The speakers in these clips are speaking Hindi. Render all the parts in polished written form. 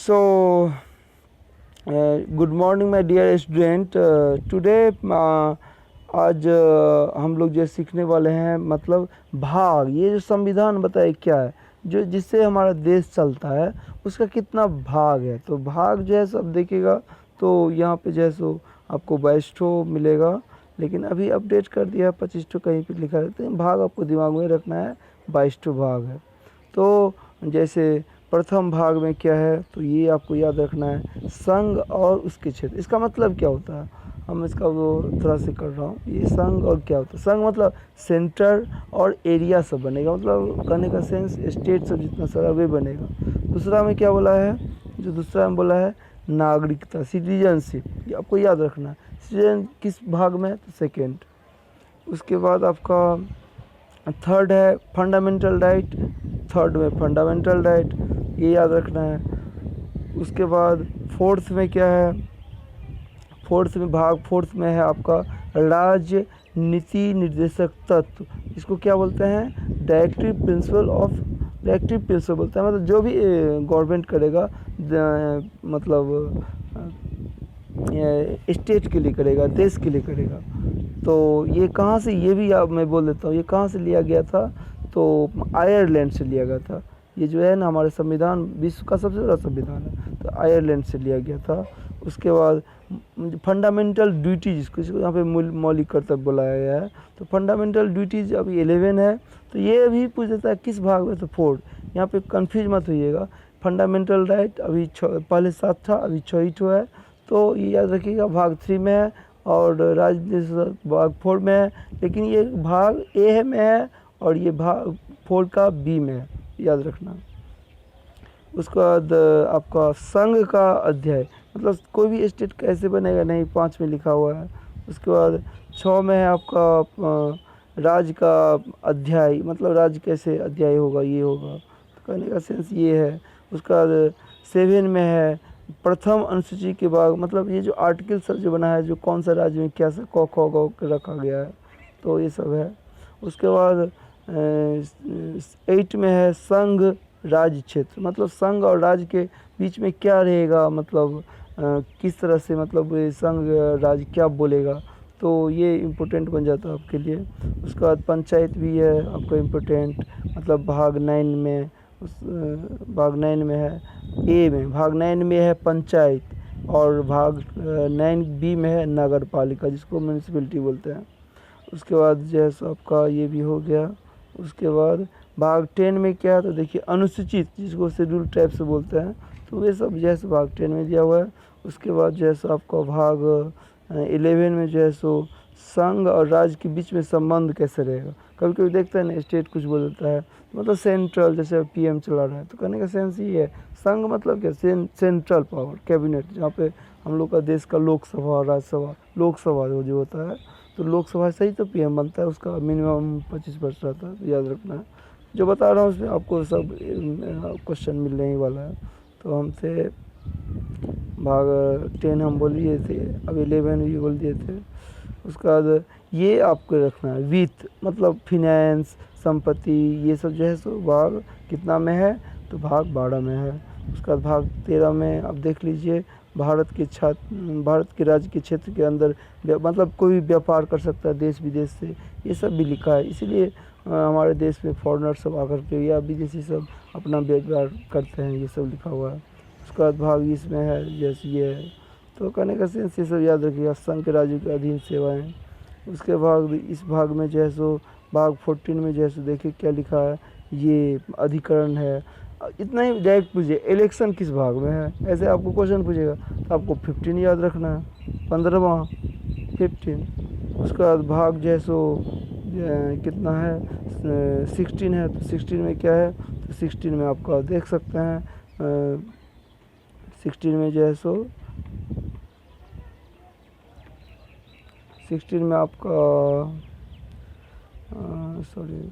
So, good morning my dear student. Today आज हम लोग जो सीखने वाले हैं मतलब भाग। ये जो संविधान बताए क्या है, जो जिससे हमारा देश चलता है उसका कितना भाग है। तो भाग जो है सब देखिएगा तो यहाँ पे जो है सो आपको 22 मिलेगा, लेकिन अभी अपडेट कर दिया है 25 कहीं पे लिखा रहता है। भाग आपको दिमाग में रखना है, 22 भाग है। तो जैसे प्रथम भाग में क्या है, तो ये आपको याद रखना है, संघ और उसके क्षेत्र। इसका मतलब क्या होता है, हम इसका वो थोड़ा सा कर रहा हूँ। ये संघ और क्या होता है, संघ मतलब सेंटर और एरिया सब बनेगा, मतलब कहने का सेंस स्टेट सब जितना सारा वे बनेगा। दूसरा में क्या बोला है, जो दूसरा में बोला है नागरिकता, सिटीजनशिप, ये आपको याद रखना है। सिटीजन किस भाग में, तो सेकेंड। उसके बाद आपका थर्ड है फंडामेंटल राइट, थर्ड में फंडामेंटल राइट, ये याद रखना है। उसके बाद फोर्थ में क्या है, फोर्थ में है आपका राजनीति निर्देशक तत्व। इसको क्या बोलते हैं, डायरेक्टिव प्रिंसिपल बोलते हैं। मतलब जो भी गवर्नमेंट करेगा, मतलब स्टेट के लिए करेगा, देश के लिए करेगा। तो ये कहाँ से, ये भी मैं बोल देता हूँ, ये कहाँ से लिया गया था, तो आयरलैंड से लिया गया था। ये जो है ना हमारे संविधान विश्व का सबसे बड़ा संविधान है, तो आयरलैंड से लिया गया था। उसके बाद फंडामेंटल ड्यूटीज, जिसको यहाँ पे मौलिक कर्तव्य बुलाया गया है, तो फंडामेंटल ड्यूटीज अभी 11 है। तो ये भी पूछ देता है किस भाग में, तो फोर्थ। यहाँ पे कंफ्यूज मत होइएगा। फंडामेंटल राइट अभी पहले 7 था, अभी 6 है। तो ये याद रखिएगा भाग 3 में है और राजनीति भाग 4 में है, लेकिन ये भाग ए में है और ये भाग 4 का बी में है, याद रखना। उसके बाद आपका संघ का अध्याय, मतलब कोई भी स्टेट कैसे बनेगा, नहीं 5 में लिखा हुआ है। उसके बाद 6 में है आपका राज्य का अध्याय, मतलब राज्य कैसे अध्याय होगा, ये होगा, तो कहने का सेंस ये है। उसके बाद 7 में है प्रथम अनुसूची के बाद, मतलब ये जो आर्टिकल सब जो बना है, जो कौन सा राज्य में क्या सा क ख ग रखा गया है, तो ये सब है। उसके बाद 8 में है संघ राज्य क्षेत्र, मतलब संघ और राज्य के बीच में क्या रहेगा, मतलब किस तरह से, मतलब ये संघ राज्य क्या बोलेगा, तो ये इम्पोर्टेंट बन जाता है आपके लिए। उसके बाद पंचायत भी है आपका इम्पोर्टेंट, मतलब भाग 9 में, भाग 9 में है ए में, भाग 9 में है पंचायत, और भाग 9 बी में है नगर पालिका, जिसको म्यूनिसिपैलिटी बोलते हैं। उसके बाद जैसे आपका ये भी हो गया। उसके बाद भाग 10 में क्या है, तो देखिए अनुसूचित, जिसको शेड्यूल टाइप से बोलते हैं, तो वे सब जैसे भाग 10 में दिया हुआ है। उसके बाद जैसे आपका भाग 11 में जो है सो संघ और राज्य के बीच में संबंध कैसे रहेगा। कभी कभी देखते हैं ना, स्टेट कुछ बोल देता है, मतलब सेंट्रल, जैसे पीएम चला रहा है, तो कहने का सेंस ये है। संघ मतलब क्या, सेंट्रल पावर, कैबिनेट, जहाँ पे हम लोग का देश का लोकसभा, राज्यसभा, लोकसभा जो होता है, तो लोकसभा से ही तो पीएम बनता है, उसका मिनिमम 25% रहता है, तो याद रखना है। जो बता रहा हूँ उसमें आपको सब क्वेश्चन मिलने ही वाला है। तो हमसे भाग 10 हम बोल दिए थे, अब 11 भी बोल दिए थे। उसके बाद ये आपको रखना है वित्त, मतलब फिनेंस, संपत्ति, ये सब जो है सो भाग कितना में है, तो भाग 12 में है। उसके बाद भाग 13 में अब देख लीजिए, भारत के राज्य के क्षेत्र के अंदर मतलब कोई भी व्यापार कर सकता है देश विदेश से, ये सब भी लिखा है। इसीलिए हमारे देश में फॉरेनर सब आकर के या विदेशी सब अपना व्यापार करते हैं, ये सब लिखा हुआ है। उसके बाद भाग 20 में है जैसे ये है, तो कहने का सेंस ये सब याद रखिएगा, संघ के राज्यों के अधीन सेवाएं। उसके बाद इस भाग में जो है सो भाग 14 में जो है सो देखिए क्या लिखा है, ये अधिकरण है। इतना ही डायरेक्ट पूछिए इलेक्शन किस भाग में है, ऐसे आपको क्वेश्चन पूछेगा, तो आपको 15 याद रखना है, 15वां 15। उसके बाद भाग जो है सो कितना है, 16 है, तो 16 में क्या है, तो 16 में आपका देख सकते हैं 16 में जो है सो 16 में आपका सॉरी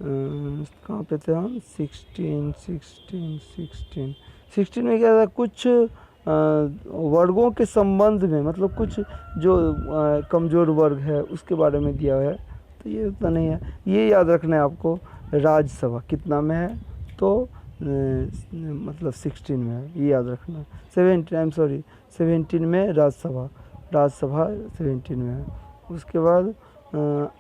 कहाँ पे थे हम, 16 में क्या था, कुछ वर्गों के संबंध में, मतलब कुछ जो कमज़ोर वर्ग है उसके बारे में दिया है, तो ये उतना नहीं है। ये याद रखना है आपको, राज्यसभा कितना में है, तो मतलब 16 में है, ये याद रखना। 17 में राज्यसभा 17 में है। उसके बाद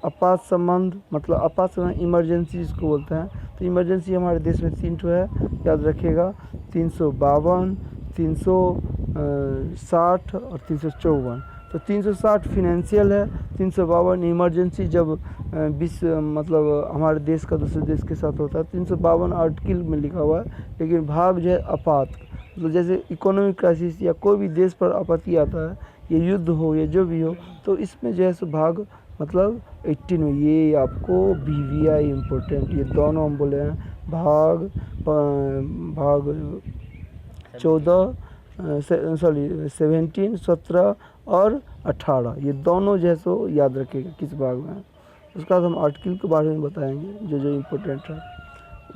आपात संबंध, मतलब आपात संबंध इमरजेंसी जिसको बोलते हैं, तो इमरजेंसी हमारे देश में 3 ठो है, याद रखिएगा। 352, 360 और 354। तो 360 फिनेंशियल है, 352 इमरजेंसी, जब विश्व मतलब हमारे देश का दूसरे देश के साथ होता है। 352 आर्टिकल में लिखा हुआ है, लेकिन भाग जो है आपात, मतलब जैसे इकोनॉमिक क्राइसिस या कोई भी देश पर आपत्ति आता है, ये युद्ध हो या जो भी हो, तो इसमें जो है सो भाग मतलब 18 में, ये आपको BVI इम्पोर्टेंट, ये दोनों हम बोले हैं। भाग 14 17, 17 और 18, ये दोनों जो है सो याद रखिएगा किस भाग में है। उसके बाद हम आर्टिकल के बारे में बताएंगे जो जो इम्पोर्टेंट है।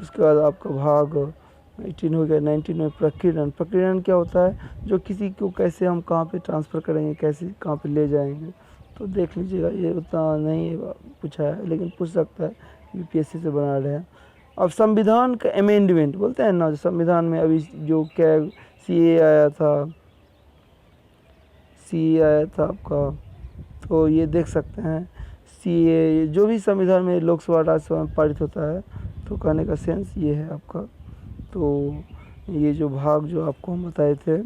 उसके बाद आपका भाग 18 हो गया। 19 में प्रकीर्णन। प्रकीर्णन क्या होता है, जो किसी को कैसे हम कहाँ पे ट्रांसफ़र करेंगे, कैसे कहाँ पे ले जाएंगे, तो देख लीजिएगा। ये उतना नहीं पूछा है, लेकिन पूछ सकता है, UPSC से बना रहे हैं। अब संविधान का अमेंडमेंट बोलते हैं ना, जो संविधान में अभी जो क्या CA आया था आपका, तो ये देख सकते हैं। CA जो भी संविधान में लोकसभा राज्यसभा में पारित होता है, तो कहने का सेंस ये है आपका। तो ये जो भाग जो आपको हम बताए थे,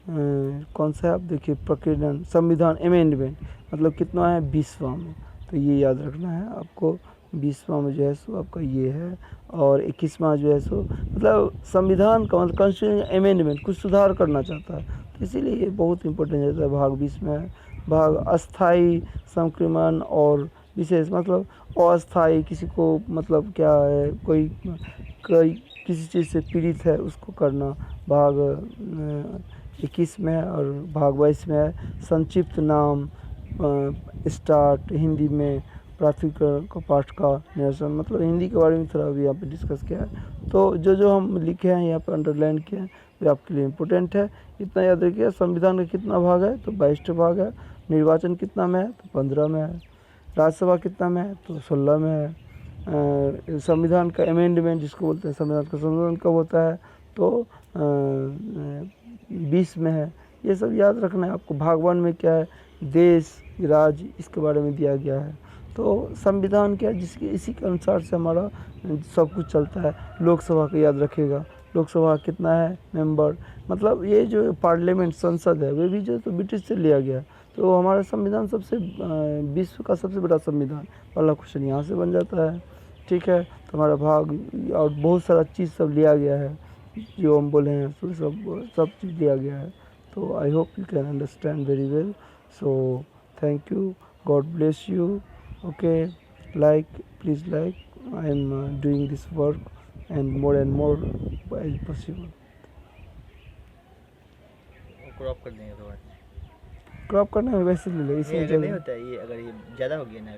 कौन सा है आप देखिए, प्रकीर्णन, संविधान अमेंडमेंट, मतलब कितना है 20वां में, तो ये याद रखना है आपको। 20वां में जो है सो आपका ये है, और 21वां जो है सो मतलब संविधान का मतलब कॉन्स्टिट्यूशन अमेंडमेंट, कुछ सुधार करना चाहता है, तो इसीलिए ये बहुत इंपॉर्टेंट रहता है। भाग 20 में है। भाग अस्थाई संक्रमण और विशेष, मतलब अस्थाई किसी को मतलब क्या है, कोई किसी चीज़ से पीड़ित है उसको करना, भाग 21 में है। और भाग 22 में है संक्षिप्त नाम स्टार्ट, हिंदी में प्राथमिक का पाठ का निरसन, मतलब हिंदी के बारे में थोड़ा अभी यहाँ पे डिस्कस किया है। तो जो जो हम लिखे हैं यहाँ पे अंडरलाइन किए हैं, वे आपके लिए इम्पोर्टेंट है। इतना याद रखिए। संविधान का कितना भाग है, तो 22 भाग है। निर्वाचन कितना में है, तो 15 में है। राज्यसभा कितना में है, तो 16 में है। संविधान का अमेंडमेंट जिसको बोलते हैं, संविधान का संशोधन कब होता है, तो 20 में है। ये सब याद रखना है आपको। भाग 1 में क्या है, देश राज्य, इसके बारे में दिया गया है। तो संविधान क्या है, जिसके इसी के अनुसार से हमारा सब कुछ चलता है। लोकसभा का याद रखिएगा, लोकसभा कितना है मेंबर, मतलब ये जो पार्लियामेंट संसद है, वे भी जो तो ब्रिटिश से लिया गया है। तो हमारा संविधान सबसे विश्व का सबसे बड़ा संविधान, पहला क्वेश्चन यहाँ से बन जाता है। ठीक है, तो हमारा भाग और बहुत सारा चीज़ सब लिया गया है, जो हम बोले हैं, तो सब चीज़ लिया गया है। तो I hope you can understand very well. So thank you, God bless you. Okay, please like, I am doing this work and more as possible. Crop कर देंगे थोड़ा। क्रॉप करना है वैसे ले लो, नहीं इसमें अगर नहीं होता है ये, अगर ये ज़्यादा हो गया ना